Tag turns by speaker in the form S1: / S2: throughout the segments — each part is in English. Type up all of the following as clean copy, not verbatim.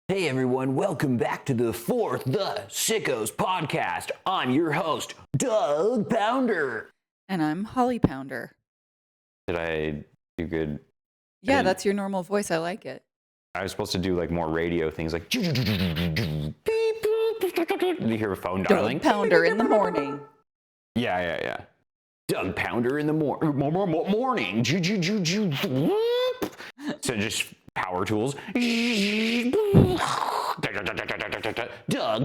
S1: Hey everyone, welcome back to the Sickos podcast. I'm your host, Doug Pounder.
S2: And I'm Holly Pounder.
S3: Did I do good?
S2: Yeah, that's your normal voice. I like it.
S3: I was supposed to do like more radio things like do you hear a phone dialing?
S2: Doug Pounder in the morning.
S3: Yeah.
S1: Doug Pounder in the morning.
S3: So just power tools.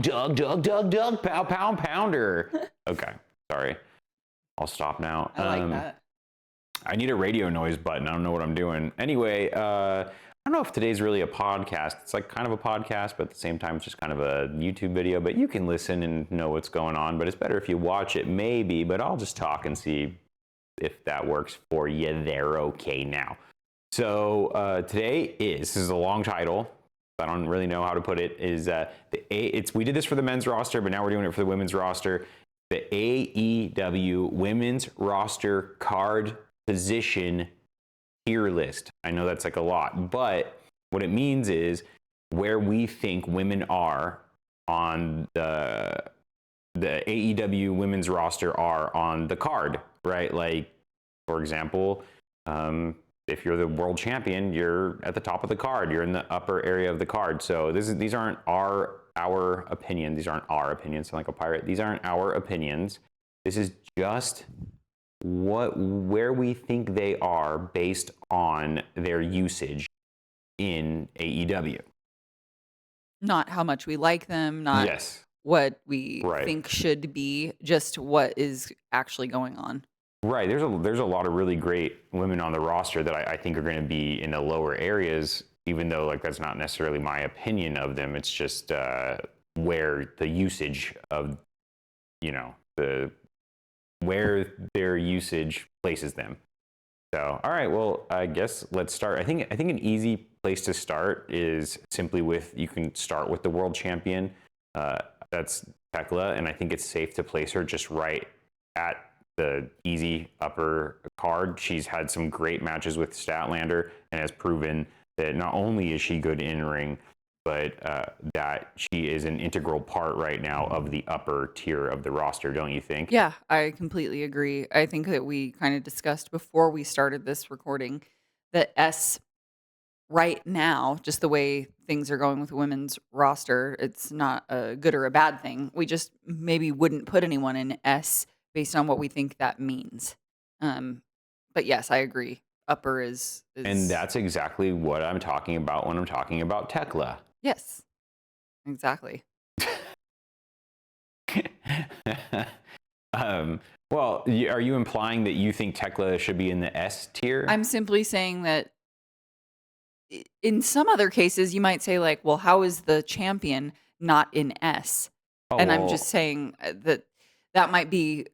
S3: Doug, pow, pounder. Okay, sorry. I'll stop now.
S2: I like that.
S3: I need a radio noise button. I don't know what I'm doing. Anyway, I don't know if today's really a podcast. It's like kind of a podcast, but at the same time, it's just kind of a YouTube video. But you can listen and know what's going on. But it's better if you watch it, maybe. But I'll just talk and see if that works for you there. Okay, now. So this is a long title. I don't really know how to put it. We did this for the men's roster, but now we're doing it for the women's roster. The AEW Women's Roster Card Position Tier List. I know that's like a lot, but what it means is where we think women are on the AEW Women's Roster are on the card, right? Like, for example, if you're the world champion, you're at the top of the card. You're in the upper area of the card. So these aren't our opinion. These aren't our opinions. Sound like a pirate. These aren't our opinions. This is just where we think they are based on their usage in AEW.
S2: Not how much we like them, not what we think should be, just what is actually going on.
S3: Right. There's a lot of really great women on the roster that I think are going to be in the lower areas, even though like that's not necessarily my opinion of them. It's just where the usage of, where their usage places them. So, all right, well, I guess let's start. I think an easy place to start is simply you can start with the world champion. That's Tekla, and I think it's safe to place her just right at the easy upper card. She's had some great matches with Statlander and has proven that not only is she good in ring, but that she is an integral part right now of the upper tier of the roster, don't you think?
S2: Yeah, I completely agree. I think that we kind of discussed before we started this recording that S right now, just the way things are going with the women's roster, it's not a good or a bad thing. We just maybe wouldn't put anyone in S based on what we think that means. But yes, I agree. Upper is...
S3: And that's exactly what I'm talking about when I'm talking about Tekla.
S2: Yes, exactly.
S3: Well, are you implying that you think Tekla should be in the S tier?
S2: I'm simply saying that in some other cases, you might say like, well, how is the champion not in S? I'm just saying that might be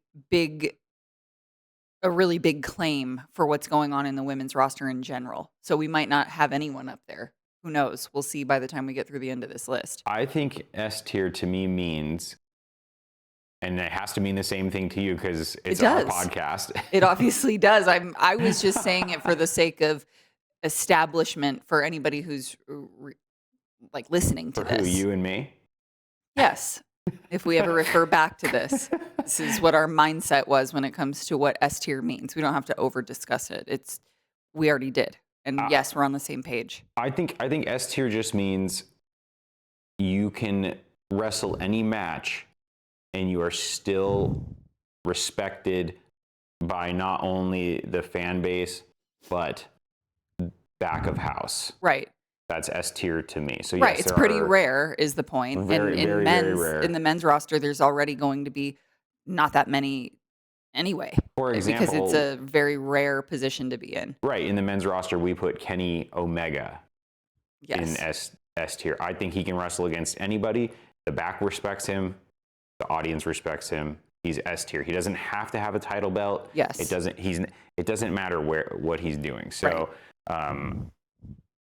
S2: a really big claim for what's going on in the women's roster in general. So we might not have anyone up there. Who knows? We'll see by the time we get through the end of this list.
S3: I think S tier to me means, and it has to mean the same thing to you because it's our podcast.
S2: It obviously does. I was just saying it for the sake of establishment for anybody who's like listening to this.
S3: Who, you and me?
S2: Yes. If we ever refer back to this is what our mindset was when it comes to what S tier means. We don't have to over discuss it. We already did. And yes, we're on the same page.
S3: I think S tier just means you can wrestle any match and you are still respected by not only the fan base, but back of house.
S2: Right.
S3: That's S tier to me. So
S2: right, it's pretty rare is the point.
S3: Very rare.
S2: In the men's roster, there's already going to be not that many anyway.
S3: For example,
S2: because it's a very rare position to be in.
S3: Right. In the men's roster, we put Kenny Omega in S tier. I think he can wrestle against anybody. The back respects him. The audience respects him. He's S tier. He doesn't have to have a title belt.
S2: Yes.
S3: It doesn't matter what he's doing. So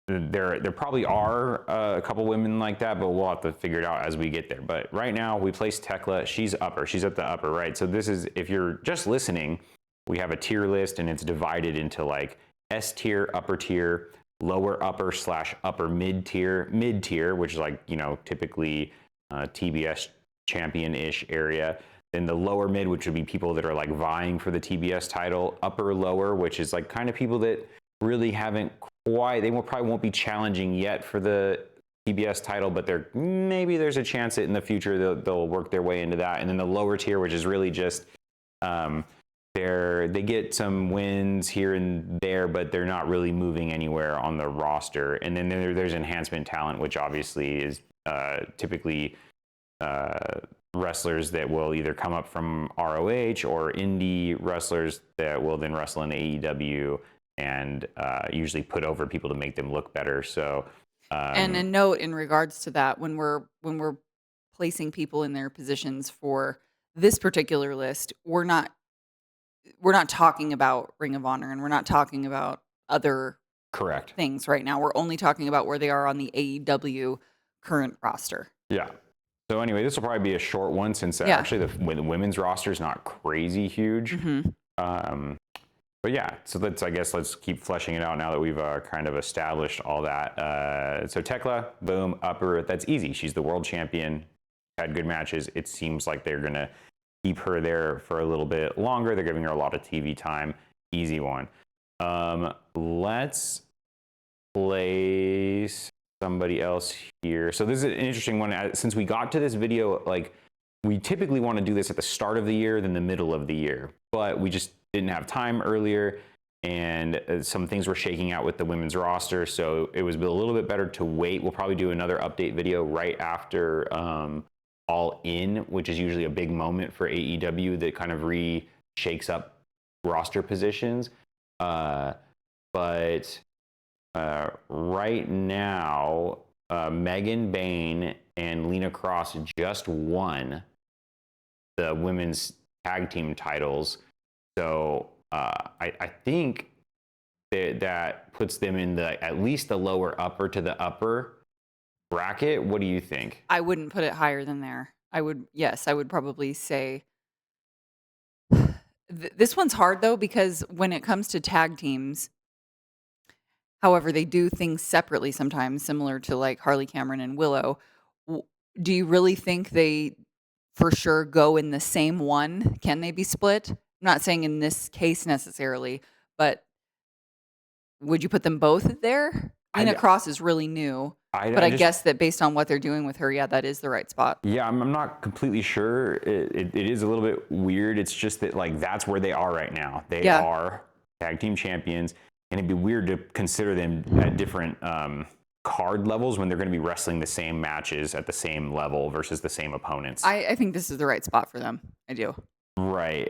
S3: there probably are a couple women like that, but we'll have to figure it out as we get there. But right now we place Tekla. She's upper. She's at the upper, right? So this is, if you're just listening, we have a tier list and it's divided into like S tier, upper tier, lower upper / upper mid tier, which is like, typically TBS champion-ish area. Then the lower mid, which would be people that are like vying for the TBS title. Upper lower, which is like kind of people that really haven't probably won't be challenging yet for the TBS title, but maybe there's a chance that in the future they'll work their way into that. And then the lower tier, which is really just they get some wins here and there, but they're not really moving anywhere on the roster. And then there's enhancement talent, which obviously is typically wrestlers that will either come up from ROH or indie wrestlers that will then wrestle in AEW and usually put over people to make them look better. So,
S2: and a note in regards to that, when we're placing people in their positions for this particular list, we're not talking about Ring of Honor, and we're not talking about other
S3: correct
S2: things right now. We're only talking about where they are on the AEW current roster.
S3: Yeah. So anyway, this will probably be a short one since actually the women's roster is not crazy huge.
S2: Mm-hmm.
S3: But yeah, so let's keep fleshing it out now that we've kind of established all that. So Tekla, boom, upper, that's easy. She's the world champion, had good matches. It seems like they're going to keep her there for a little bit longer. They're giving her a lot of TV time. Easy one. Let's place somebody else here. So this is an interesting one. Since we got to this video, like we typically want to do this at the start of the year than the middle of the year, but we just didn't have time earlier, and some things were shaking out with the women's roster, so it was a little bit better to wait. We'll probably do another update video right after All In, which is usually a big moment for AEW that kind of shakes up roster positions. But right now, Megan Bain and Lena Cross just won the women's tag team titles. So I think that puts them in at least the lower upper to the upper bracket. What do you think?
S2: I wouldn't put it higher than there. I would probably say this one's hard though, because when it comes to tag teams, however, they do things separately sometimes, similar to like Harley Cameron and Willow. Do you really think they for sure go in the same one? Can they be split? I'm not saying in this case necessarily, but would you put them both there? Lena Cross is really new, but I guess that based on what they're doing with her, that is the right spot.
S3: Yeah, I'm not completely sure. It is a little bit weird. It's just that like that's where they are right now. They are tag team champions, and it'd be weird to consider them at different card levels when they're going to be wrestling the same matches at the same level versus the same opponents.
S2: I think this is the right spot for them. I do.
S3: Right.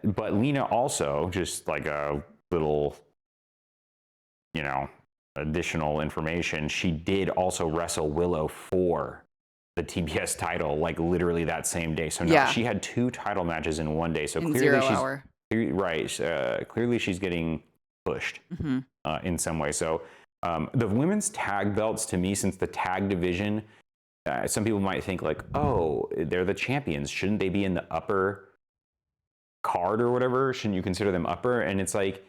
S3: But Lena also, just like a little, additional information, she did also wrestle Willow for the TBS title, like literally that same day. So she had 2 title matches in one day. So
S2: in
S3: clearly
S2: 0 hour.
S3: Right. Clearly she's getting pushed in some way. So the women's tag belts, to me, since the tag division, some people might think like, oh, they're the champions. Shouldn't they be in the upper card or whatever? Shouldn't you consider them upper? And it's like,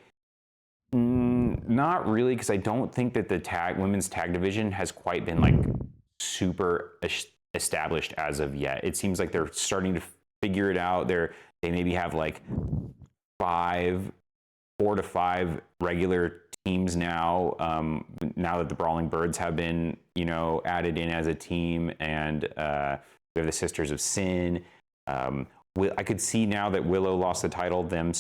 S3: not really, because I don't think that the women's tag division has quite been like super established as of yet. It seems like they're starting to figure it out. They maybe have like 4 to 5 regular teams now. Now that the Brawling Birds have been, added in as a team, and we have the Sisters of Sin. I could see now that Willow lost the title, them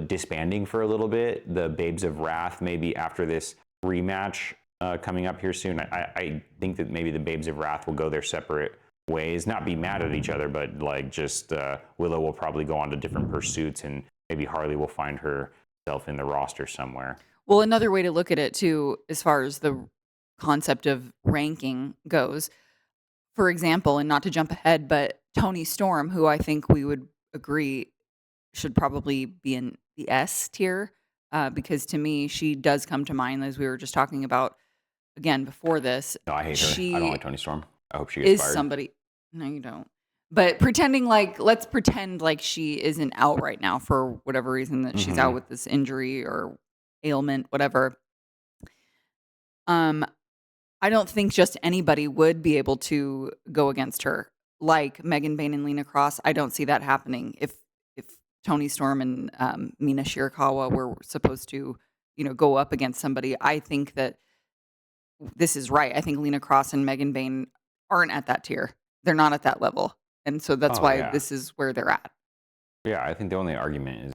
S3: disbanding for a little bit. The Babes of Wrath, maybe after this rematch coming up here soon. I think that maybe the Babes of Wrath will go their separate ways, not be mad at each other, but like just Willow will probably go on to different pursuits, and maybe Harley will find herself in the roster somewhere.
S2: Well, another way to look at it too, as far as the concept of ranking goes, for example, and not to jump ahead, but Toni Storm, who I think we would agree should probably be in the S tier, because to me, she does come to mind, as we were just talking about again before this.
S3: No, I hate her. I don't like Toni Storm. I hope she gets fired.
S2: Somebody. No, you don't. But let's pretend like she isn't out right now for whatever reason, that she's out with this injury or ailment, whatever. I don't think just anybody would be able to go against her, like Megan Bayne and Lena Cross. I don't see that happening. If Tony Storm and Mina Shirakawa were supposed to, go up against somebody, I think that this is right. I think Lena Cross and Megan Bayne aren't at that tier. They're not at that level, and so that's
S3: Oh,
S2: why
S3: yeah.
S2: this is where they're at.
S3: Yeah, I think the only argument is,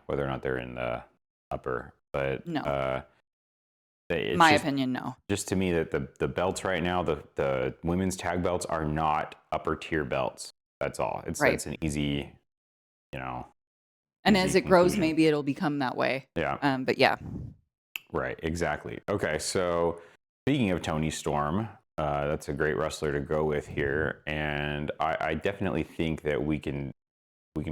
S3: whether or not they're in the upper. But
S2: No.
S3: it's
S2: My
S3: just,
S2: opinion, no.
S3: just to me that the belts right now, the women's tag belts are not upper tier belts. That's all.
S2: Right.
S3: It's an easy,
S2: And
S3: easy
S2: as it grows,
S3: conclusion.
S2: maybe it'll become that way.
S3: Yeah.
S2: But yeah.
S3: Right, exactly. Okay, so speaking of Tony Storm, that's a great wrestler to go with here, and I definitely think that we can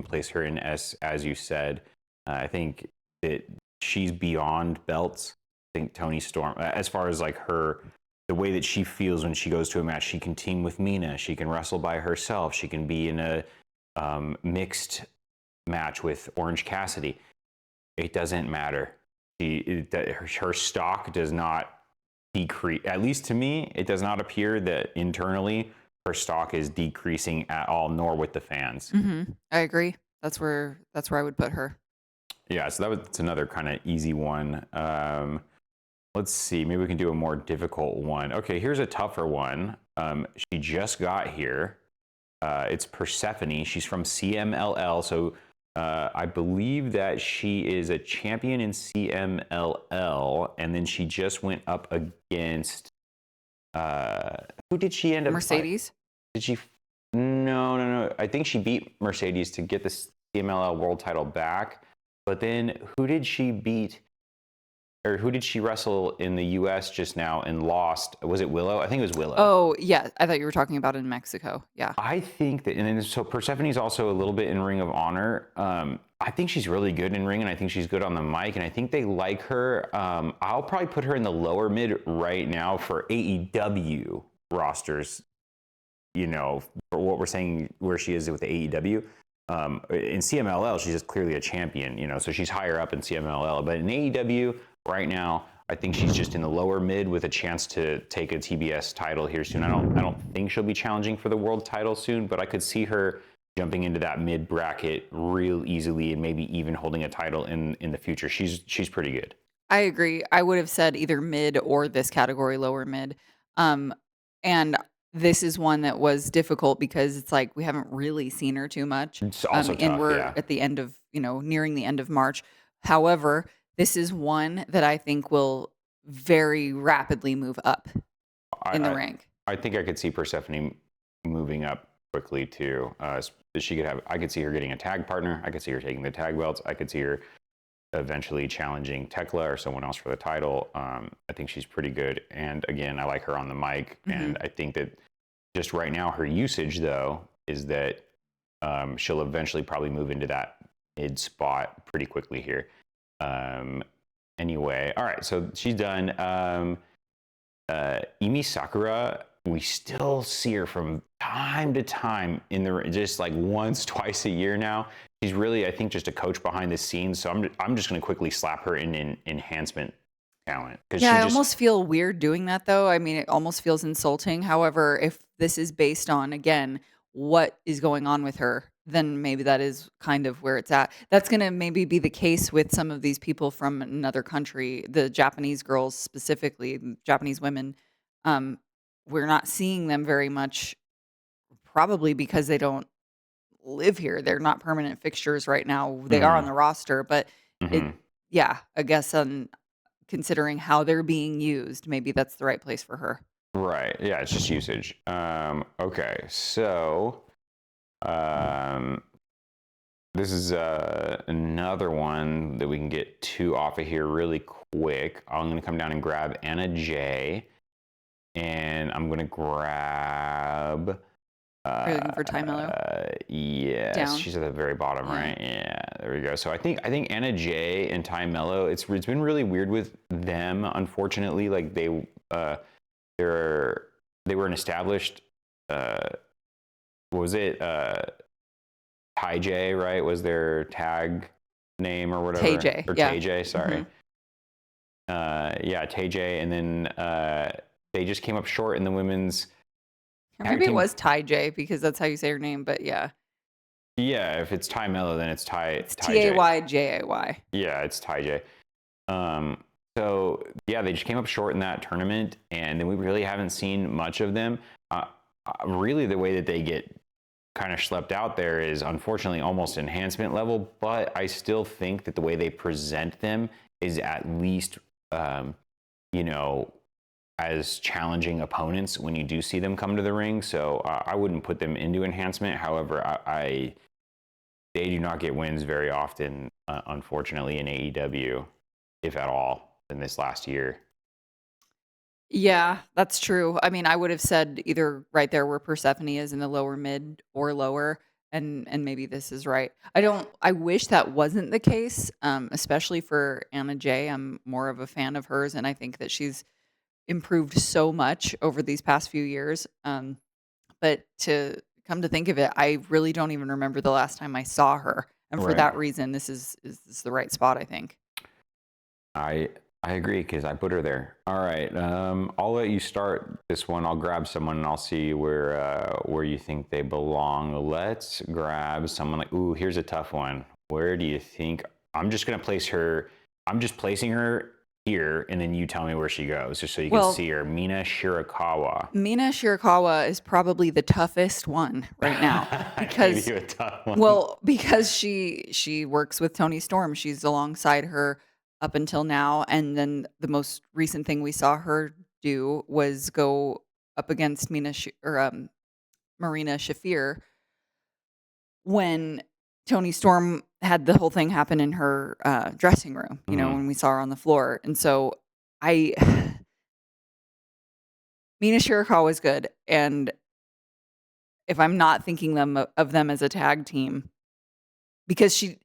S3: place her in as you said. I think that she's beyond belts. I think Tony Storm, as far as like the way that she feels when she goes to a match, she can team with Mina, she can wrestle by herself, she can be in a mixed match with Orange Cassidy. It doesn't matter. Her stock does not decrease. At least to me, it does not appear that internally her stock is decreasing at all, nor with the fans.
S2: Mm-hmm. I agree. That's where I would put her.
S3: Yeah, so that's another kind of easy one. Let's see, maybe we can do a more difficult one. Okay, here's a tougher one. She just got here. It's Persephone. She's from CMLL, so I believe that she is a champion in CMLL, and then she just went up against who did she end up
S2: Mercedes?
S3: Did she? No. I think she beat Mercedes to get the CMLL world title back. But then who did she beat? Or who did she wrestle in the U.S. just now and lost? Was it Willow? I think it was Willow.
S2: Oh, yeah. I thought you were talking about in Mexico. Yeah.
S3: I think that, and then so Persephone's also a little bit in Ring of Honor. I think she's really good in ring, and I think she's good on the mic, and I think they like her. I'll probably put her in the lower mid right now for AEW rosters, for what we're saying where she is with the AEW. In CMLL, she's just clearly a champion, so she's higher up in CMLL. But in AEW right now, I think she's just in the lower mid with a chance to take a TBS title here soon. I don't think she'll be challenging for the world title soon, but I could see her jumping into that mid bracket real easily and maybe even holding a title in the future. She's pretty good.
S2: I agree. I would have said either mid or this category, lower mid. And this is one that was difficult because it's like we haven't really seen her too much.
S3: It's also
S2: and
S3: tough,
S2: we're
S3: yeah.
S2: at the end of, nearing the end of March. However, this is one that I think will very rapidly move up in the rank.
S3: I think I could see Persephone moving up quickly too. I could see her getting a tag partner. I could see her taking the tag belts. I could see her eventually challenging Tekla or someone else for the title. I think she's pretty good. And again, I like her on the mic. Mm-hmm. And I think that just right now, her usage though, is that she'll eventually probably move into that mid spot pretty quickly here. Anyway, all right, so she's done. Emi Sakura, we still see her from time to time just like once, twice a year now. She's really, I think, just a coach behind the scenes. So I'm just going to quickly slap her in enhancement talent.
S2: Yeah, I almost feel weird doing that though. I mean, it almost feels insulting. However, if this is based on, again, what is going on with her, then maybe that is kind of where it's at. That's going to maybe be the case with some of these people from another country, the Japanese girls specifically, Japanese women. We're not seeing them very much, probably because they don't live here. They're not permanent fixtures right now. They are on the roster, but I guess considering how they're being used, maybe that's the right place for her.
S3: Right. Yeah, it's just usage. Okay, so this is another one that we can get two off of here really quick. I'm going to come down and grab Anna J. And I'm going to grab...
S2: Are you looking for Ty Mello?
S3: Yes,
S2: Down.
S3: She's at the very bottom, right? Yeah, there we go. So I think Anna J and Ty Mello, it's been really weird with them, unfortunately. Like they were an established what was it? Ty J, right? Was their tag name or whatever?
S2: TJ,
S3: or
S2: yeah.
S3: TJ, sorry. Yeah, TJ, and then they just came up short in the women's
S2: Or
S3: tag
S2: maybe it
S3: team.
S2: was Ty J because that's how you say her name. But yeah,
S3: Yeah, if it's Ty Mello, then it's
S2: it's
S3: Ty J.
S2: TAYJAY.
S3: Yeah, it's Ty J. Um, so yeah, they just came up short in that tournament, and then we really haven't seen much of them. Really, the way that they get kind of schlepped out there is unfortunately almost enhancement level, but I still think that the way they present them is at least, you know, as challenging opponents when you do see them come to the ring. So I wouldn't put them into enhancement. However, they do not get wins very often, unfortunately, in AEW, if at all, in this last year.
S2: Yeah, that's true. I mean, I would have said either right there where Persephone is in the lower mid or lower, and maybe this is right. I wish that wasn't the case, especially for Anna Jay. I'm more of a fan of hers, and I think that she's improved so much over these past few years. But to come to think of it, I really don't even remember the last time I saw her. And for
S3: Right.
S2: that reason, this is the right spot, I think.
S3: I agree because I put her there. All right, I'll let you start this one. I'll grab someone and I'll see where you think they belong. Let's grab someone like, ooh, here's a tough one. Where do you think? I'm just gonna place her. I'm just placing her here, and then you tell me where she goes, just so you can
S2: Well,
S3: see her. Mina Shirakawa.
S2: Mina Shirakawa is probably the toughest one right now
S3: I gave
S2: because
S3: you a tough one.
S2: well, because she works with Tony Storm. She's alongside her up until now, and then the most recent thing we saw her do was go up against Marina Shafir when Tony Storm had the whole thing happen in her dressing room.
S3: Mhm.
S2: When we saw her on the floor, and so I Mina Shirakawa is good, and if I'm not thinking of them as a tag team, because she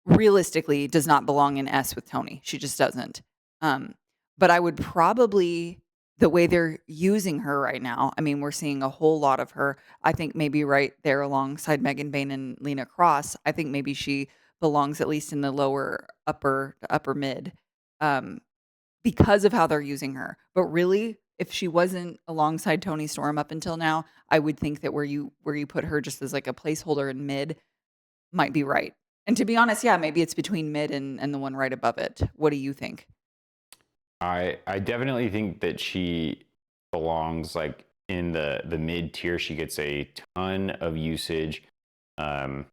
S2: realistically does not belong in S with Tony. She just doesn't. Um, but I would probably the way they're using her right now. I mean, we're seeing a whole lot of her. I think maybe right there alongside Megan Bain and Lena Cross. I think maybe she belongs at least in the lower upper to upper mid. Um, because of how they're using her. But really, if she wasn't alongside Tony Storm up until now, I would think that where you put her just as like a placeholder in mid might be right. And to be honest, yeah, maybe it's between mid and the one right above it. What do you think?
S3: I definitely think that she belongs like in the mid tier. She gets a ton of usage. Um,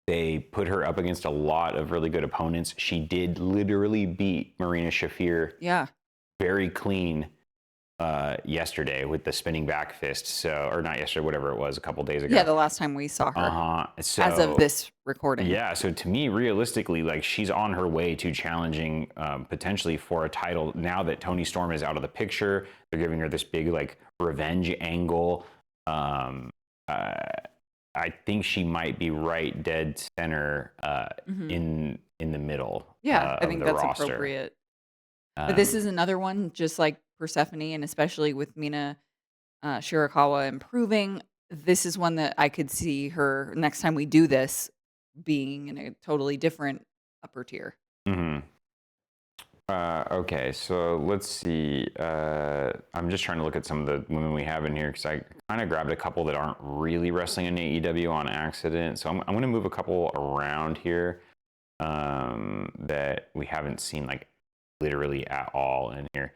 S3: they put her up against a lot of really good opponents. She did literally beat Marina Shafir
S2: Yeah.
S3: very clean yesterday with the spinning back fist. So, or not yesterday, whatever it was, a couple days ago.
S2: Yeah, the last time we saw her.
S3: So,
S2: as of this recording.
S3: yeah. So to me, realistically, like she's on her way to challenging potentially for a title now that Tony Storm is out of the picture. They're giving her this big like revenge angle. I think she might be right dead center in the middle.
S2: Yeah, I
S3: of
S2: think
S3: the
S2: that's
S3: roster.
S2: appropriate. But this is another one, just like Persephone, and especially with Mina Shirakawa improving. This is one that I could see her next time we do this being in a totally different upper tier.
S3: Mhm. Okay, so let's see. I'm just trying to look at some of the women we have in here because I kind of grabbed a couple that aren't really wrestling in AEW on accident. So I'm going to move a couple around here that we haven't seen like literally at all in here.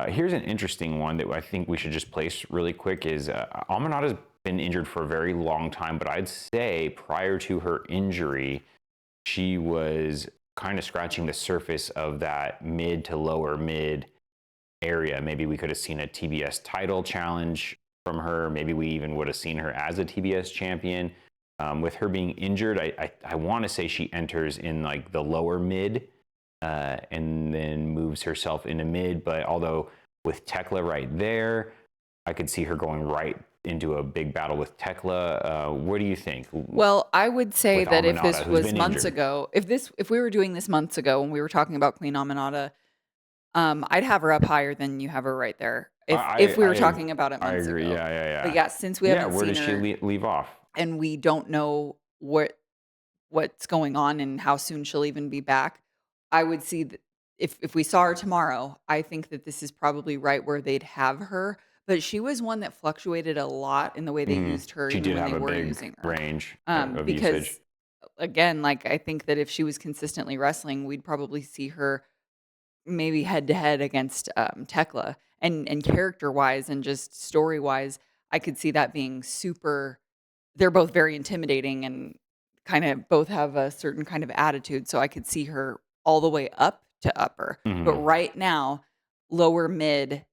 S3: Here's an interesting one that I think we should just place really quick is Amanada's been injured for a very long time, but I'd say prior to her injury, she was kind of scratching the surface of that mid to lower mid area. Maybe we could have seen a TBS title challenge from her. Maybe we even would have seen her as a TBS champion. With her being injured, I want to say she enters in like the lower mid and then moves herself into mid. But although with Tekla right there, I could see her going right into a big battle with Tekla. What do you think?
S2: Well, I would say
S3: With
S2: that if
S3: Amanada,
S2: this
S3: who's
S2: was
S3: been
S2: months
S3: injured.
S2: ago, if we were doing this months ago when we were talking about Queen Amanada, I'd have her up higher than you have her right there. If we were talking about it
S3: I
S2: months
S3: agree.
S2: ago.
S3: Yeah.
S2: But yeah, since we
S3: Yeah,
S2: haven't
S3: where
S2: seen
S3: does she
S2: her
S3: leave off?
S2: and we don't know what's going on and how soon she'll even be back, I would see if we saw her tomorrow, I think that this is probably right where they'd have her. But she was one that fluctuated a lot in the way they used her,
S3: She
S2: even
S3: did
S2: when
S3: have
S2: they
S3: a
S2: were
S3: big
S2: using her.
S3: range of usage.
S2: Because again, like I think that if she was consistently wrestling, we'd probably see her maybe head to head against Tekla. And character wise and just story wise, I could see that being super. They're both very intimidating and kind of both have a certain kind of attitude. So I could see her all the way up to upper. But
S3: Mhm.
S2: right now, lower mid,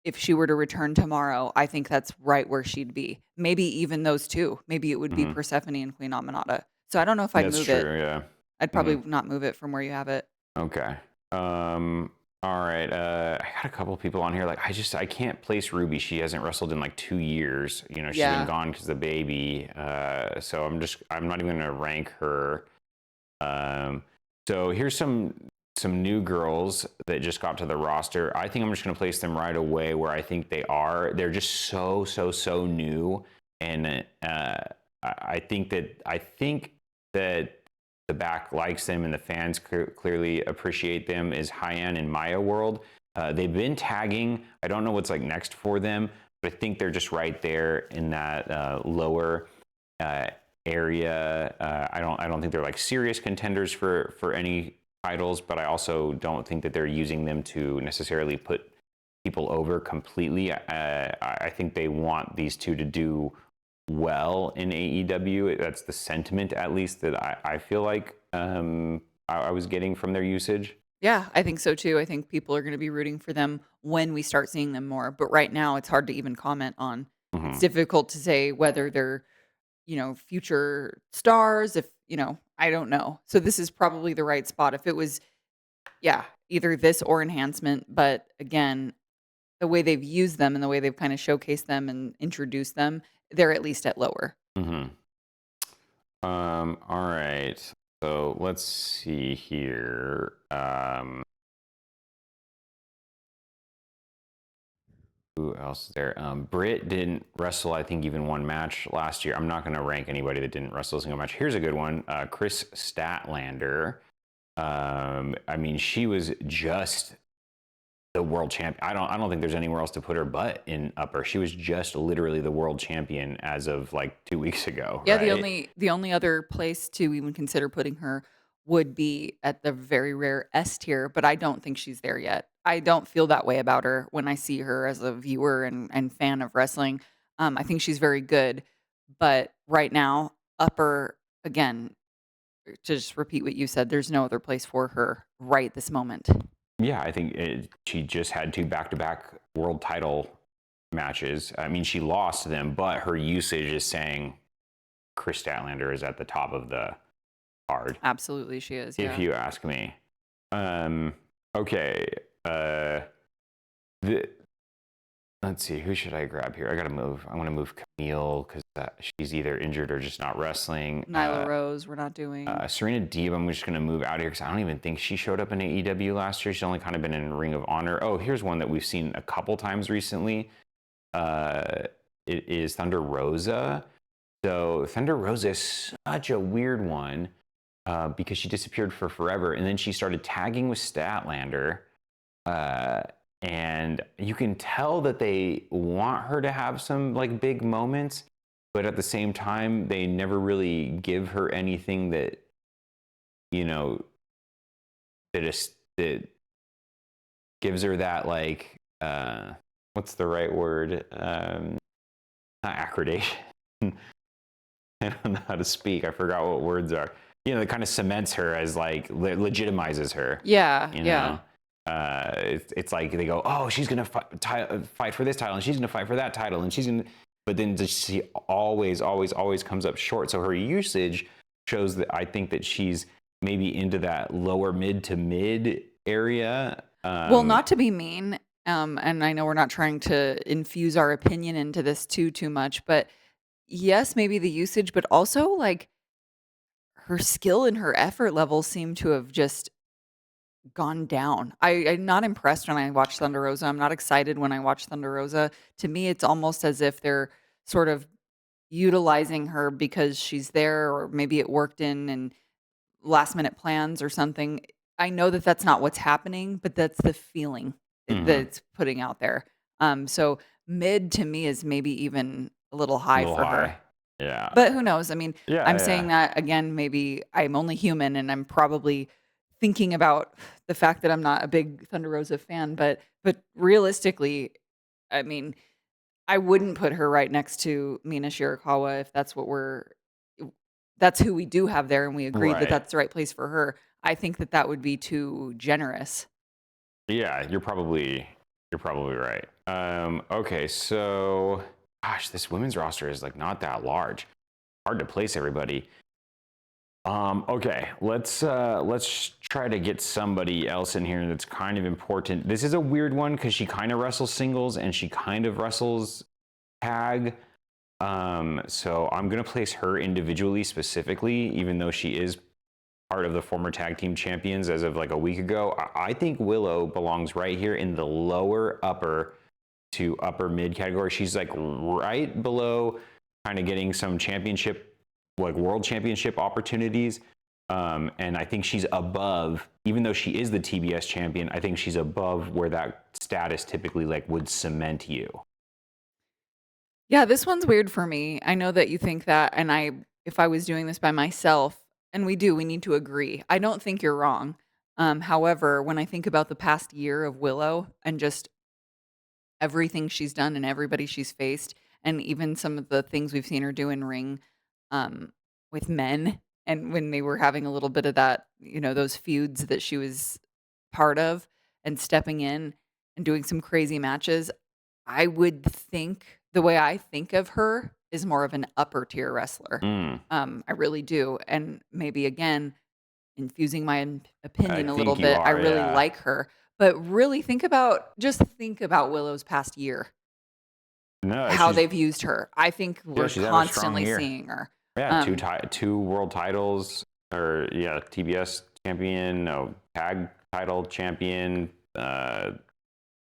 S2: if she were to return tomorrow, I think that's right where she'd be. Maybe even those two. Maybe it would be
S3: Mhm.
S2: Persephone and Queen Aminata. So I don't know if I'd
S3: That's
S2: move it.
S3: true, yeah.
S2: I'd probably
S3: Mhm.
S2: not move it from where you have it.
S3: Okay. All right. I got a couple people on here. Like, I can't place Ruby. She hasn't wrestled in like 2 years. You know, she's been
S2: Yeah.
S3: gone because of the baby. So I'm not even gonna rank her. Um, so here's some new girls that just got to the roster. I think I'm just gonna place them right away where I think they are. They're just so new, and I think that the back likes them and the fans clearly appreciate them is Hyan and Maya World. They've been tagging. I don't know what's like next for them, but I think they're just right there in that lower uh, area. I don't think they're like serious contenders for any titles, but I also don't think that they're using them to necessarily put people over completely. I think they want these two to do well in AEW. That's the sentiment, at least, that I feel like I was getting from their usage.
S2: Yeah, I think so too. I think people are going to be rooting for them when we start seeing them more. But right now, it's hard to even comment on. It's
S3: Hmm.
S2: difficult to say whether they're, future stars, if, I don't know. So this is probably the right spot. If it was, yeah, either this or enhancement. But again, the way they've used them and the way they've kind of showcased them and introduced them, they're at least at lower.
S3: Hmm. All right. So let's see here. Who else is there? Britt didn't wrestle, I think, even one match last year. I'm not going to rank anybody that didn't wrestle a single match. Here's a good one. Chris Statlander. I mean, she was just the world champ. I don't think there's anywhere else to put her but in upper. She was just literally the world champion as of like 2 weeks ago,
S2: Yeah, the
S3: right?
S2: only other place to even consider putting her would be at the very rare S tier, but I don't think she's there yet. I don't feel that way about her when I see her as a viewer and fan of wrestling. I think she's very good, but right now, upper again, to just repeat what you said, there's no other place for her right this moment.
S3: Yeah, I think she just had two back-to-back world title matches. I mean, she lost them, but her usage is saying Chris Statlander is at the top of the card,
S2: Absolutely, she is.
S3: if
S2: Yeah.
S3: you ask me. Um, okay. The, let's see. Who should I grab here? I gotta move. I want to move Camille because she's either injured or just not wrestling.
S2: Nyla Rose, we're not doing.
S3: Serena Deeb, I'm just going to move out here because I don't even think she showed up in AEW last year. She's only kind of been in Ring of Honor. Oh, here's one that we've seen a couple times recently. It is Thunder Rosa. So Thunder Rosa is such a weird one because she disappeared for forever. And then she started tagging with Statlander. And you can tell that they want her to have some like big moments, but at the same time, they never really give her anything that, you know, that gives her that like what's the right word? Not accreditation. I don't know how to speak. I forgot what words are. You know, it kind of cements her as like legitimizes her.
S2: Yeah,
S3: You
S2: yeah.
S3: know, it's like they go, oh, she's gonna fight for this title, and she's gonna fight for that title, and she's gonna. But then she always comes up short. So her usage shows that I think that she's maybe into that lower mid to mid area.
S2: Well, not to be mean, and I know we're not trying to infuse our opinion into this too much, but yes, maybe the usage, but also like her skill and her effort levels seem to have just gone down. I'm not impressed when I watch Thunder Rosa. I'm not excited when I watch Thunder Rosa. To me, it's almost as if they're sort of utilizing her because she's there, or maybe it worked in and last minute plans or something. I know that that's not what's happening, but that's the feeling that it's putting out there. So mid to me is maybe even a little
S3: A
S2: high
S3: little
S2: for her.
S3: high. Yeah.
S2: But who knows? I mean,
S3: Yeah,
S2: I'm saying
S3: yeah.
S2: that again, maybe I'm only human and I'm probably thinking about the fact that I'm not a big Thunder Rosa fan, but realistically, I mean, I wouldn't put her right next to Mina Shirakawa if that's who we do have there and we agreed that
S3: Right.
S2: that's the right place for her. I think that that would be too generous.
S3: Yeah, you're probably right. Okay, so gosh, this women's roster is like not that large. Hard to place everybody. Okay, let's try to get somebody else in here that's kind of important. This is a weird one because she kind of wrestles singles and she kind of wrestles tag. So I'm gonna place her individually specifically, even though she is part of the former tag team champions as of like a week ago. I think Willow belongs right here in the lower upper to upper mid category. She's like right below kind of getting some championship, like world championship opportunities. And I think she's above, even though she is the TBS champion, I think she's above where that status typically like would cement you.
S2: Yeah, this one's weird for me. I know that you think that, and if I was doing this by myself, and we need to agree. I don't think you're wrong. However, when I think about the past year of Willow and just everything she's done and everybody she's faced, and even some of the things we've seen her do in ring, um, with men, and when they were having a little bit of that, those feuds that she was part of, and stepping in and doing some crazy matches. I would think the way I think of her is more of an upper tier wrestler.
S3: Mm,
S2: I really do. And maybe again, infusing my
S3: I
S2: opinion a little
S3: think you
S2: bit, I
S3: are,
S2: really
S3: yeah.
S2: like her. But really just think about Willow's past year,
S3: No,
S2: how they've used her. I think we're
S3: she's having a strong
S2: constantly
S3: year.
S2: seeing her.
S3: Yeah,
S2: Um,
S3: two world titles, or yeah, TBS champion, no, tag title champion,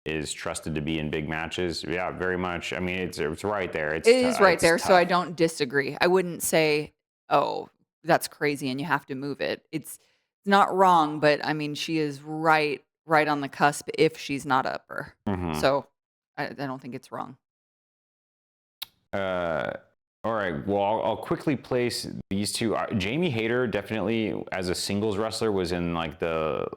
S3: is trusted to be in big matches. Yeah, very much. I mean, it's right there.
S2: it is right
S3: It's
S2: there. So I
S3: tough.
S2: don't disagree. I wouldn't say, oh, that's crazy and you have to move it. It's not wrong, but I mean, she is right on the cusp if she's not upper.
S3: Hmm.
S2: So I don't think it's wrong.
S3: Uh, all right. Well, I'll quickly place these two. Jamie Hayter definitely, as a singles wrestler, was in like the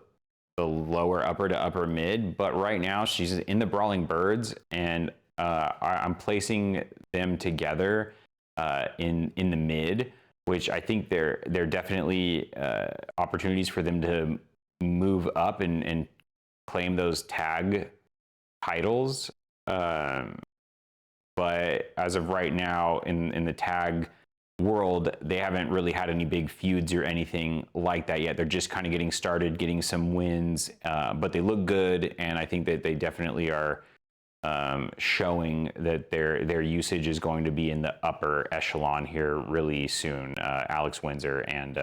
S3: lower upper to upper mid, but right now she's in the Brawling Birds, and I'm placing them together in the mid, which I think they're definitely opportunities for them to move up and claim those tag titles. But as of right now, in the tag world, they haven't really had any big feuds or anything like that yet. They're just kind of getting started, getting some wins, but they look good, and I think that they definitely are showing that their usage is going to be in the upper echelon here really soon. Alex Windsor and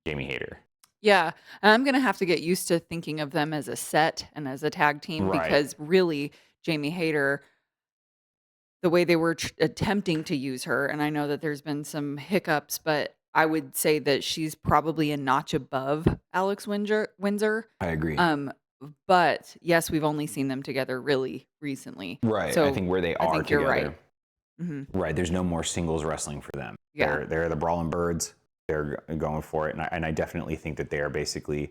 S3: Jamie Hayter.
S2: Yeah, and I'm gonna have to get used to thinking of them as a set and as a tag team
S3: Right.
S2: because really, Jamie Hayter, the way they were attempting to use her, and I know that there's been some hiccups, but I would say that she's probably a notch above Alex Windsor.
S1: I agree.
S2: But yes, we've only seen them together really recently.
S1: Right. I
S2: So
S1: think where they
S2: I
S1: are
S2: think you're
S1: together.
S2: right. Hmm.
S1: Right. There's no more singles wrestling for them.
S2: Yeah.
S1: They're the Brawling Birds. They're going for it, and I definitely think that they are basically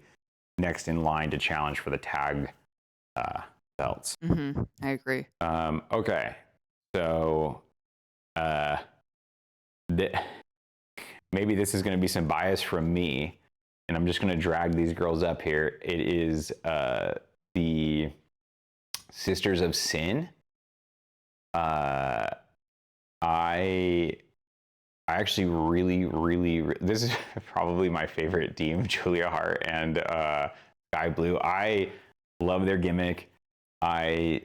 S1: next in line to challenge for the tag belts.
S2: I agree.
S3: Okay, so maybe this is going to be some bias from me, and I'm just going to drag these girls up here. It is the Sisters of Sin. I actually really this is probably my favorite team, Julia Hart and Sky Blue. I love their gimmick. I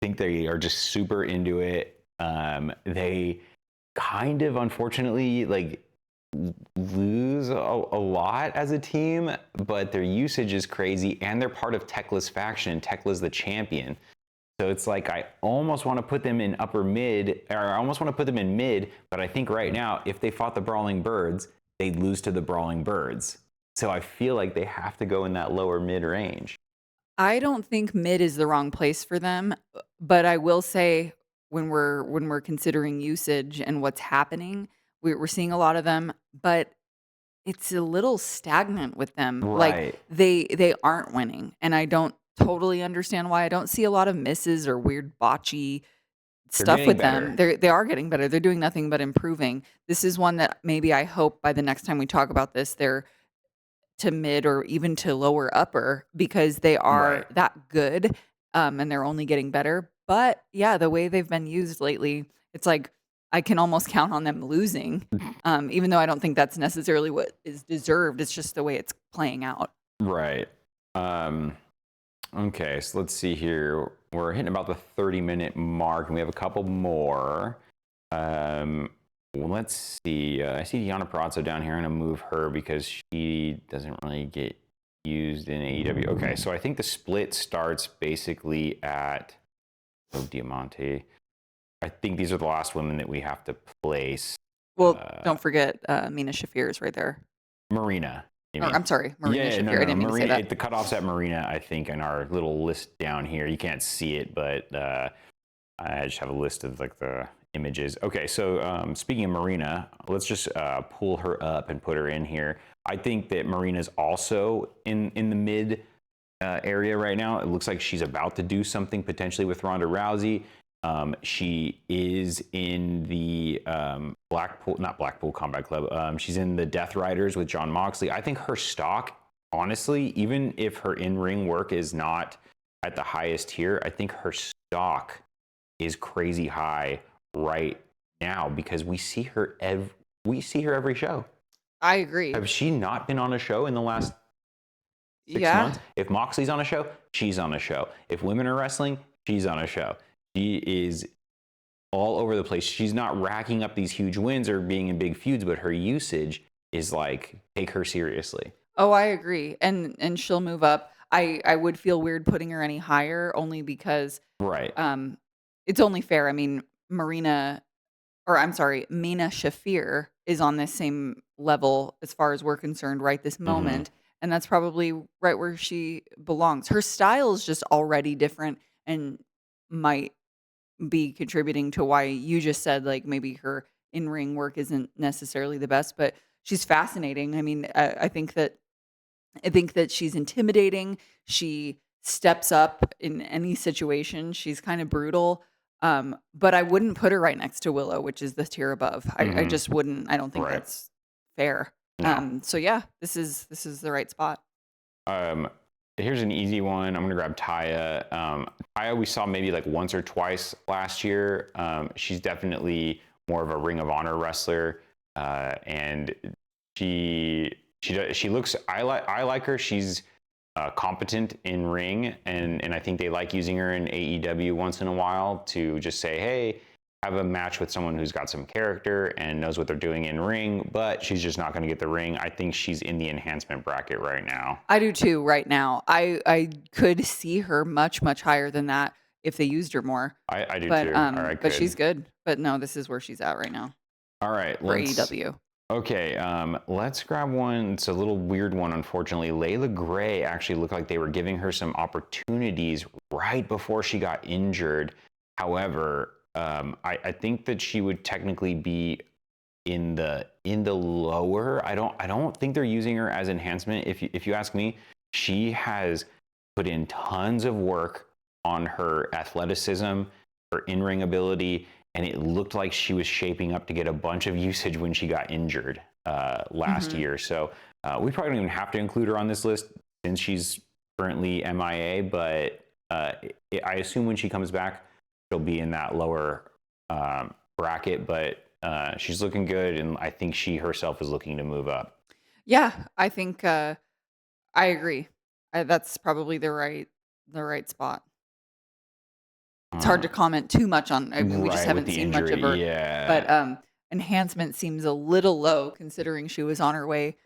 S3: think they are just super into it. They kind of unfortunately like lose a lot as a team, but their usage is crazy, and they're part of Tekla's faction. Tekla's the champion. So it's like I almost want to put them in upper mid, or I almost want to put them in mid, but I think right now, if they fought the Brawling Birds, they'd lose to the Brawling Birds. So I feel like they have to go in that lower mid range.
S2: I don't think mid is the wrong place for them, but I will say when we're considering usage and what's happening, we're seeing a lot of them, but it's a little stagnant with them. Like
S3: Right.
S2: they aren't winning, and I don't totally understand why. I don't see a lot of misses or weird botchy
S3: They're
S2: stuff
S3: getting
S2: with them.
S3: better.
S2: They are getting better. They're doing nothing but improving. This is one that maybe I hope by the next time we talk about this, they're to mid or even to lower upper because they
S3: Right.
S2: are that good, and they're only getting better. But yeah, the way they've been used lately, it's like I can almost count on them losing, even though I don't think that's necessarily what is deserved. It's just the way it's playing out.
S3: Right. Okay, so let's see here. We're hitting about the 30-minute mark, and we have a couple more. Let's see. I see Deanna Perazzo down here. I'm going to move her because she doesn't really get used in AEW. Okay, so I think the split starts basically at Diamante. I think these are the last women that we have to place.
S2: Well, don't forget Mina Shafir is right there.
S3: Marina.
S2: Or, I'm sorry, Marina
S3: Yeah,
S2: Shafir.
S3: no,
S2: I didn't mean to say
S3: Marina,
S2: that.
S3: the cutoff's at Marina, I think, in our little list down here. You can't see it, but I just have a list of like the images. Okay, so speaking of Marina, let's just pull her up and put her in here. I think that Marina's also in the mid area right now. It looks like she's about to do something potentially with Ronda Rousey. She is in the not Blackpool Combat Club. She's in the Death Riders with John Moxley. I think her stock, honestly, even if her in-ring work is not at the highest tier, I think her stock is crazy high right now because we see her every show.
S2: I agree.
S3: Have she not been on a show in the last 6
S2: Yeah.
S3: months? If Moxley's on a show, she's on a show. If women are wrestling, she's on a show. She is all over the place. She's not racking up these huge wins or being in big feuds, but her usage is like, take her seriously.
S2: Oh, I agree. And she'll move up. I would feel weird putting her any higher only because
S3: Right.
S2: it's only fair. I mean, Mina Shafir is on this same level as far as we're concerned right this moment, and that's probably right where she belongs. Her style is just already different and might be contributing to why you just said like maybe her in-ring work isn't necessarily the best, but she's fascinating. I mean, I think that she's intimidating. She steps up in any situation. She's kind of brutal. But I wouldn't put her right next to Willow, which is the tier above. I just wouldn't. I don't think
S3: Right.
S2: that's fair.
S3: No.
S2: So yeah, this is the right spot.
S3: Here's an easy one. I'm gonna grab Taya. Taya we saw maybe like once or twice last year. She's definitely more of a Ring of Honor wrestler, and she looks. I like her. She's competent in ring, and I think they like using her in AEW once in a while to just say, hey, have a match with someone who's got some character and knows what they're doing in ring, but she's just not going to get the ring. I think she's in the enhancement bracket right now.
S2: I do too. Right now, I could see her much higher than that if they used her more.
S3: I do
S2: But
S3: too. Or I
S2: but
S3: could.
S2: she's good. But no, this is where she's at right now
S3: All right,
S2: for
S3: let's.
S2: AEW.
S3: Okay, let's grab one. It's a little weird one, unfortunately. Layla Gray actually looked like they were giving her some opportunities right before she got injured. However, I think that she would technically be in the lower. I don't think they're using her as enhancement. If you ask me, she has put in tons of work on her athleticism, her in-ring ability, and it looked like she was shaping up to get a bunch of usage when she got injured last year. So we probably don't even have to include her on this list since she's currently MIA, but I assume when she comes back, she'll be in that lower bracket, but she's looking good, and I think she herself is looking to move up.
S2: Yeah, I think I agree. That's probably the right spot. It's hard to comment too much on. I mean, we just
S3: Right,
S2: haven't
S3: with the
S2: seen much of her.
S3: injury, yeah.
S2: But enhancement seems a little low considering she was on her way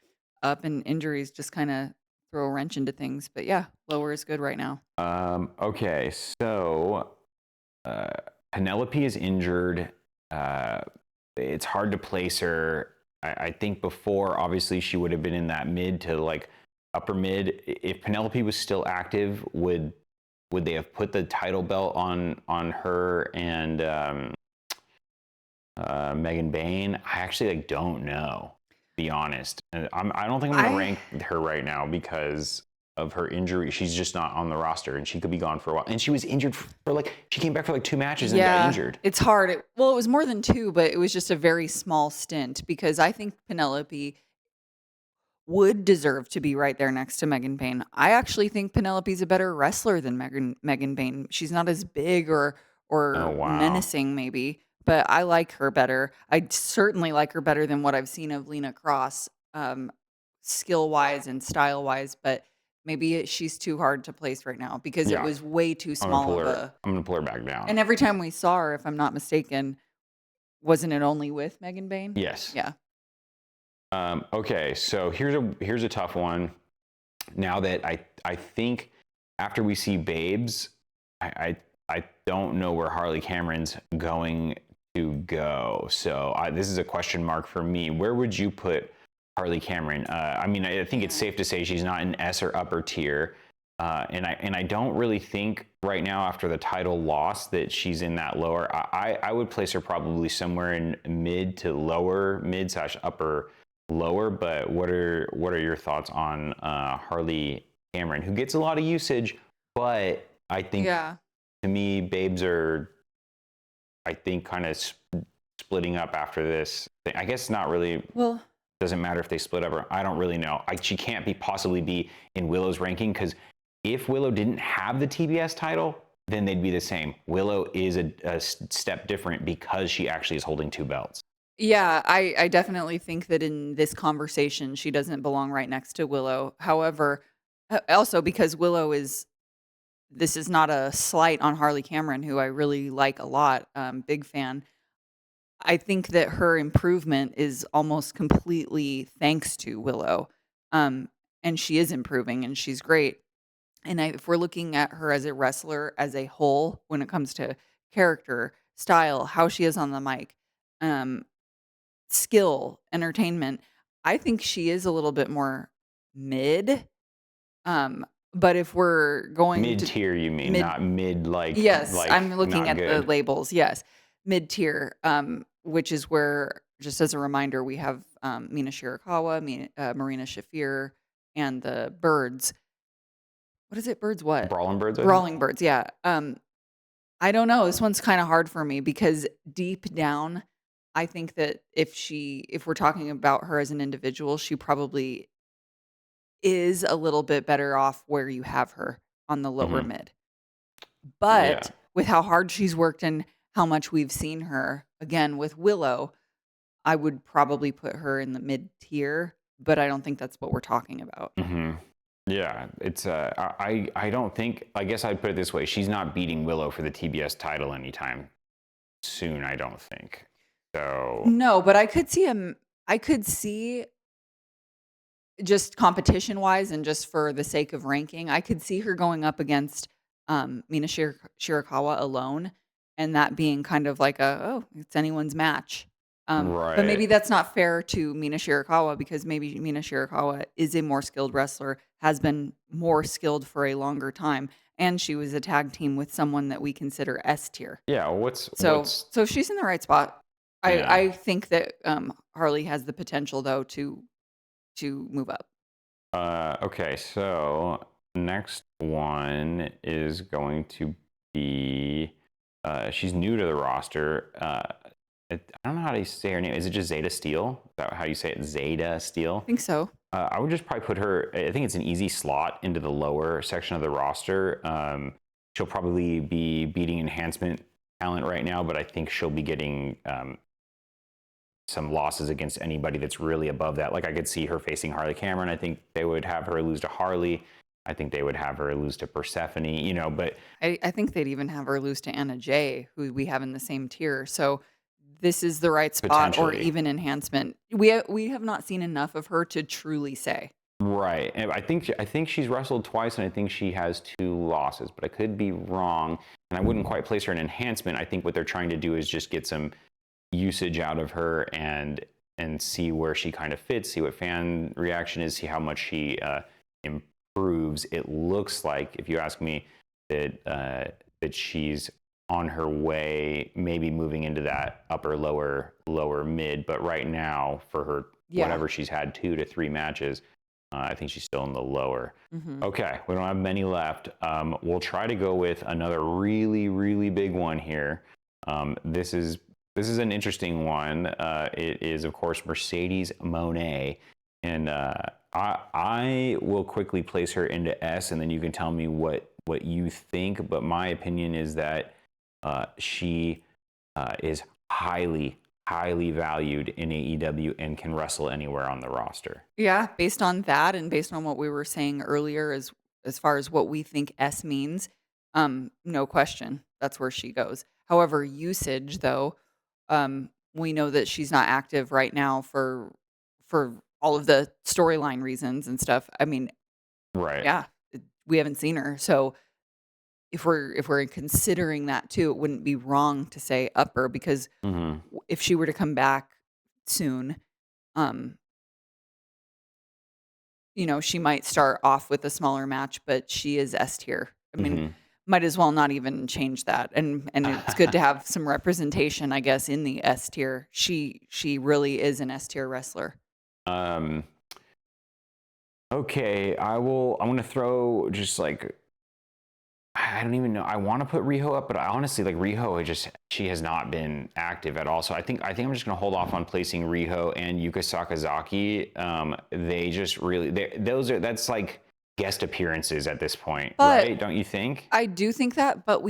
S2: up, and injuries just kind of throw a wrench into things. But yeah, lower is good right now.
S3: Okay, so Penelope is injured. It's hard to place her.
S1: I think before, obviously, she would have been in that mid to like upper mid. If Penelope was still active, would they have put the title belt on her and Megan Bayne? I actually like don't know, to be honest. And I don't think I'm gonna rank her right now because of her injury. She's just not on the roster, and she could be gone for a while. And she was injured for like, she came back for like 2 matches and got injured.
S2: It's hard. It was more than 2, but it was just a very small stint because I think Penelope would deserve to be right there next to Megan Bayne. I actually think Penelope's a better wrestler than Megan Bayne. She's not as big or
S1: Oh, wow.
S2: menacing maybe, but I like her better. I certainly like her better than what I've seen of Lena Cross, skill-wise and style-wise, but maybe she's too hard to place right now because it
S1: Yeah.
S2: was way too small of a.
S1: I'm gonna pull her back down.
S2: And every time we saw her, if I'm not mistaken, wasn't it only with Megan Bayne?
S1: Yes.
S2: Yeah.
S1: Okay, so here's a tough one. Now that I think after we see Babes, I don't know where Harley Cameron's going to go. So this is a question mark for me. Where would you put Harley Cameron? I mean, I think it's safe to say she's not in S or upper tier. And I don't really think right now after the title loss that she's in that lower. I would place her probably somewhere in mid to lower, mid/upper lower. But what are your thoughts on Harley Cameron, who gets a lot of usage, but I think to me Babes are, I think, kind of splitting up after this. I guess not really.
S2: Well,
S1: doesn't matter if they split up. I don't really know. She can't possibly be in Willow's ranking because if Willow didn't have the TBS title, then they'd be the same. Willow is a step different because she actually is holding 2 belts.
S2: Yeah, I definitely think that in this conversation, she doesn't belong right next to Willow. However, also because this is not a slight on Harley Cameron, who I really like a lot, big fan. I think that her improvement is almost completely thanks to Willow. And she is improving and she's great. And if we're looking at her as a wrestler as a whole, when it comes to character, style, how she is on the mic, skill, entertainment, I think she is a little bit more mid. But if we're going
S1: mid-tier, you mean not mid like?
S2: Yes,
S1: like
S2: I'm looking at the
S1: good.
S2: labels. Yes, mid-tier, which is where, just as a reminder, we have Mina Shirakawa, Marina Shafir, and the Birds. What is it? Birds what?
S1: Brawling Birds.
S2: Brawling Birds. Yeah. I don't know. This one's kind of hard for me because deep down, I think that if we're talking about her as an individual, she probably is a little bit better off where you have her on the lower mid. But with how hard she's worked and how much we've seen her, again, with Willow, I would probably put her in the mid tier, but I don't think that's what we're talking about.
S1: Yeah, it's I don't think, I guess I'd put it this way. She's not beating Willow for the TBS title anytime soon, I don't think. So
S2: no, but I could see just competition wise and just for the sake of ranking, I could see her going up against Mina Shirakawa alone, and that being kind of like it's anyone's match.
S1: right.
S2: But maybe that's not fair to Mina Shirakawa because maybe Mina Shirakawa is a more skilled wrestler, has been more skilled for a longer time, and she was a tag team with someone that we consider S tier.
S1: Yeah,
S2: so she's in the right spot. I think that Harley has the potential though to move up.
S1: Okay, so next one is going to be she's new to the roster. I don't know how to say her name. Is it just Zeta Steel? Is that how you say it? Zeta Steel?
S2: I think so.
S1: I would just probably put her, I think it's an easy slot into the lower section of the roster. She'll probably be beating enhancement talent right now, but I think she'll be getting some losses against anybody that's really above that. Like I could see her facing Harley Cameron. I think they would have her lose to Harley. I think they would have her lose to Persephone, but
S2: I think they'd even have her lose to Anna Jay, who we have in the same tier. So this is the right spot, or even enhancement. We have not seen enough of her to truly say.
S1: Right, and I think she's wrestled twice, and I think she has 2 losses, but I could be wrong, and I wouldn't quite place her in enhancement. I think what they're trying to do is just get some usage out of her, and and see where she kind of fits, see what fan reaction is, see how much she improves. It looks like, if you ask me, that she's on her way, maybe moving into that upper lower mid. But right now, for her, whatever she's had 2 to 3 matches, I think she's still in the lower. Okay, we don't have many left. We'll try to go with another really big one here. This is an interesting one. It is, of course, Mercedes Moné, and I will quickly place her into S, and then you can tell me what you think. But my opinion is that she is highly valued in AEW and can wrestle anywhere on the roster.
S2: Yeah, based on that and based on what we were saying earlier as far as what we think S means, no question, that's where she goes. However, usage though, we know that she's not active right now for all of the storyline reasons and stuff. I mean,
S1: Right.
S2: yeah, we haven't seen her. So if we're considering that too, it wouldn't be wrong to say upper because if she were to come back soon, she might start off with a smaller match, but she is S tier. I mean, might as well not even change that. And it's good to have some representation, I guess, in the S tier. She really is an S tier wrestler.
S1: Okay, I'm going to throw just like, I don't even know. I want to put Riho up, but I honestly, like, Riho, she has not been active at all. So I think I'm just going to hold off on placing Riho and Yuka Sakazaki. They just really, that's like guest appearances at this point, right? Don't you think?
S2: I do think that, but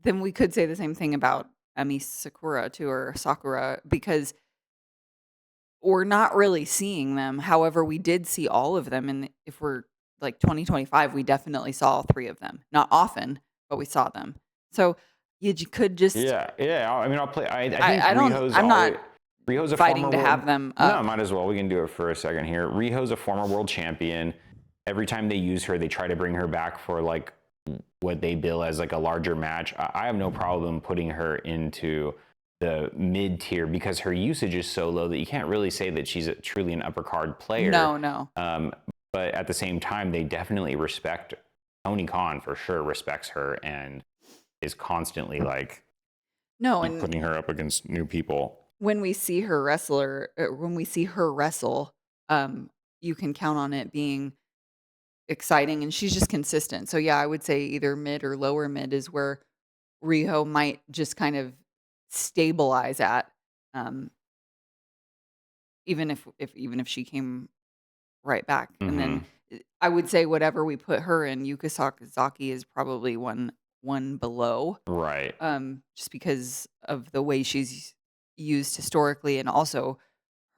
S2: then we could say the same thing about Emi Sakura too, or Sakura, because we're not really seeing them. However, we did see all of them. And if we're like 2025, we definitely saw all 3 of them. Not often, but we saw them. So you could just
S1: yeah. I mean, I'll play. I think
S2: I'm not
S1: Riho's a
S2: fighting
S1: former
S2: to have them
S1: up. No, might as well. We can do it for a second here. Riho's a former world champion. Every time they use her, they try to bring her back for like what they bill as like a larger match. I have no problem putting her into the mid tier because her usage is so low that you can't really say that she's truly an upper card player.
S2: No.
S1: But at the same time, they definitely respect Tony Khan, for sure respects her and is constantly like putting her up against new people.
S2: When we see her wrestle, you can count on it being exciting, and she's just consistent. So yeah, I would say either mid or lower mid is where Riho might just kind of stabilize at, even if she came right back. And then I would say whatever we put her in, Yuka Sakazaki is probably one below.
S1: Right.
S2: Just because of the way she's used historically and also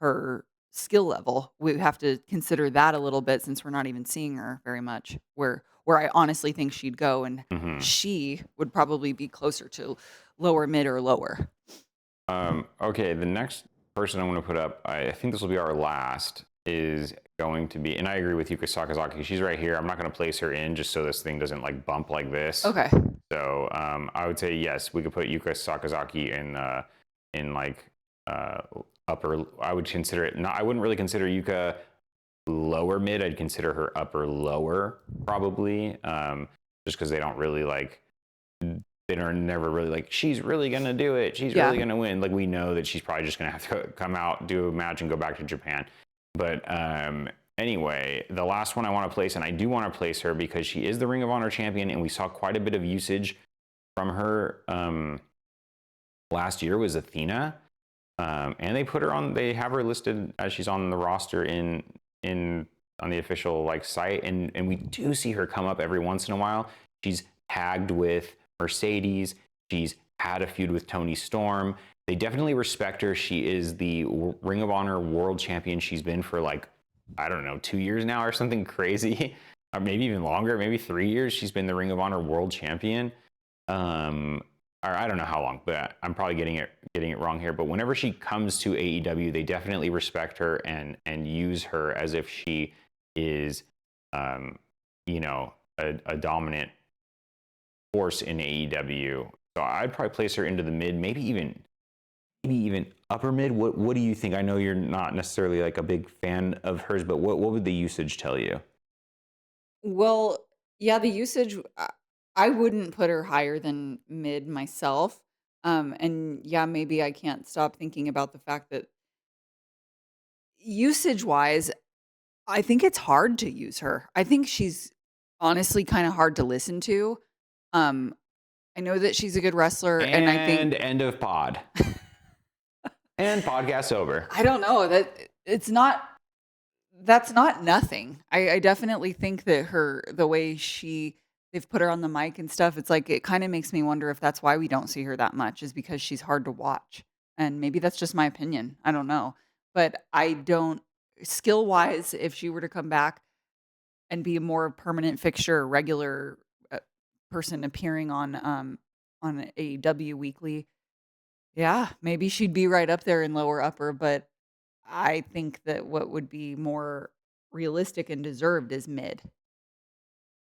S2: her skill level. We have to consider that a little bit since we're not even seeing her very much. Where I honestly think she'd go, and she would probably be closer to lower mid or lower.
S1: Okay, the next person I want to put up, I think this will be our last, is going to be, and I agree with Yuka Sakazaki. She's right here. I'm not going to place her in just so this thing doesn't like bump like this.
S2: Okay.
S1: So I would say yes, we could put Yuka Sakazaki in like upper. I would consider it. I wouldn't really consider Yuka lower mid. I'd consider her upper lower probably, just because they don't really like. They are never really like, she's really going to do it. She's really going to win. Like, we know that she's probably just going to have to come out, do a match, and go back to Japan. But anyway, the last one I want to place, and I do want to place her because she is the Ring of Honor champion, and we saw quite a bit of usage from her last year, was Athena. And they put her on, they have her listed as she's on the roster on the official like site. And we do see her come up every once in a while. She's tagged with Mercedes. She's had a feud with Toni Storm. They definitely respect her. She is the Ring of Honor world champion. She's been for like, I don't know, 2 years now or something crazy, or maybe even longer, maybe 3 years. She's been the Ring of Honor world champion. Or I don't know how long, but I'm probably getting it wrong here. But whenever she comes to AEW, they definitely respect her and use her as if she is, a dominant force in AEW. So I'd probably place her into the mid, maybe even maybe even upper mid. What do you think? I know you're not necessarily like a big fan of hers, but what would the usage tell you?
S2: Well, yeah, the usage, I wouldn't put her higher than mid myself. And yeah, maybe I can't stop thinking about the fact that usage wise, I think it's hard to use her. I think she's honestly kind of hard to listen to. Um, I know that she's a good wrestler, and I think
S1: And end of pod. And podcast over.
S2: I don't know that it's not. That's not nothing. I definitely think that the way they've put her on the mic and stuff, it's like it kind of makes me wonder if that's why we don't see her that much, is because she's hard to watch. And maybe that's just my opinion. I don't know. But I don't, skill wise, if she were to come back and be a more permanent fixture, regular person appearing on AEW weekly, yeah, maybe she'd be right up there in lower upper, but I think that what would be more realistic and deserved is mid.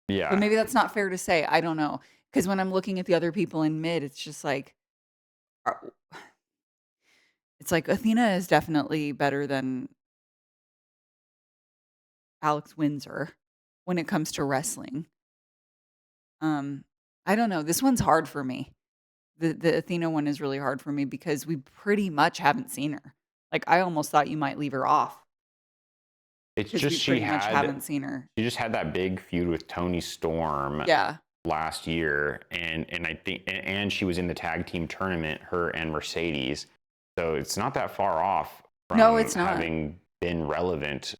S2: But
S1: Yeah.
S2: maybe that's not fair to say. I don't know. Because when I'm looking at the other people in mid, it's just like, are- it's like Athena is definitely better than Alex Windsor when it comes to wrestling. Um, I don't know. This one's hard for me. The Athena one is really hard for me because we pretty much haven't seen her. Like I almost thought you might leave her off
S1: It's
S2: because
S1: just
S2: we pretty much haven't seen her.
S1: she just had that big feud with Tony Storm
S2: Yeah.
S1: last year, and I think and she was in the tag team tournament, her and Mercedes. So it's not that far off from
S2: No, it's not.
S1: having been relevant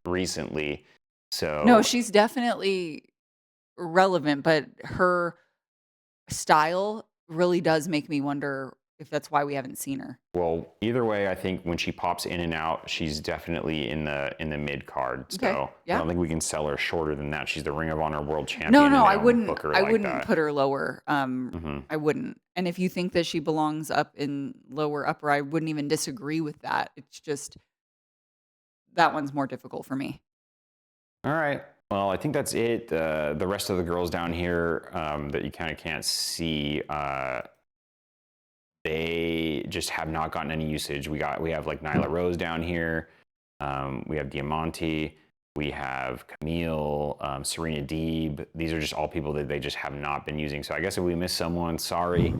S1: recently. So
S2: No, she's definitely relevant, but her style really does make me wonder if that's why we haven't seen her.
S1: well, either way, I think when she pops in and out, she's definitely in the mid card. So
S2: Okay, yeah.
S1: I don't think we can sell her shorter than that. She's the Ring of Honor World Champion.
S2: No,
S1: and
S2: no,
S1: they
S2: I
S1: don't
S2: wouldn't.
S1: book her
S2: I
S1: like
S2: wouldn't
S1: that.
S2: put her lower.
S1: Mhm.
S2: I wouldn't. And if you think that she belongs up in lower upper, I wouldn't even disagree with that. It's just that one's more difficult for me.
S1: All right. Well, I think that's it. The rest of the girls down here that you kind of can't see, they just have not gotten any usage. We have like Nyla Rose down here. We have Diamante. We have Camille, Serena Deeb. These are just all people that they just have not been using. So I guess if we missed someone, sorry.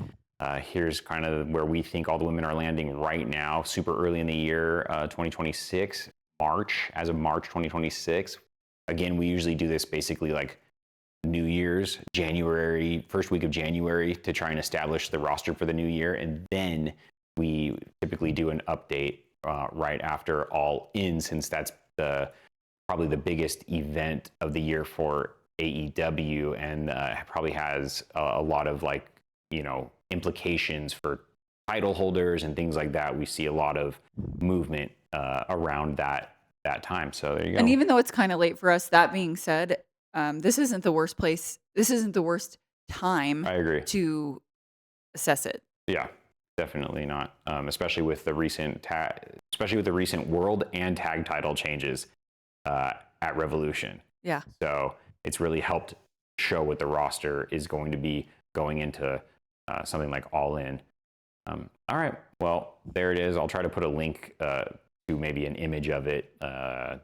S1: Here's kind of where we think all the women are landing right now, super early in the year, 2026, as of March 2026. Again, we usually do this basically like New Year's, January, first week of January to try and establish the roster for the new year. And then we typically do an update right after All In, since that's probably the biggest event of the year for AEW, and probably has a lot of like, implications for title holders and things like that. We see a lot of movement around that time. So there you go.
S2: And even though it's kind of late for us, that being said, this isn't the worst place. This isn't the worst time
S1: I agree.
S2: to assess it.
S1: Yeah, definitely not. Especially with the recent world and tag title changes at Revolution.
S2: Yeah.
S1: So it's really helped show what the roster is going to be going into something like All In. All right. Well, there it is. I'll try to put a link to maybe an image of it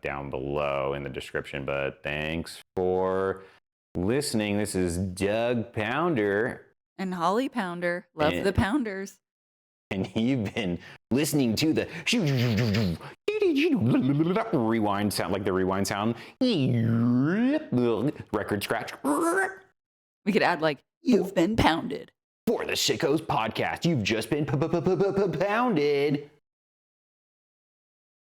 S1: down below in the description. But thanks for listening. This is Doug Pounder.
S2: And Holly Pounder. Love the Pounders.
S1: And you've been listening to the rewind sound, like the rewind sound. Record scratch.
S2: We could add like, you've been pounded.
S1: For the Sickos podcast, you've just been pounded.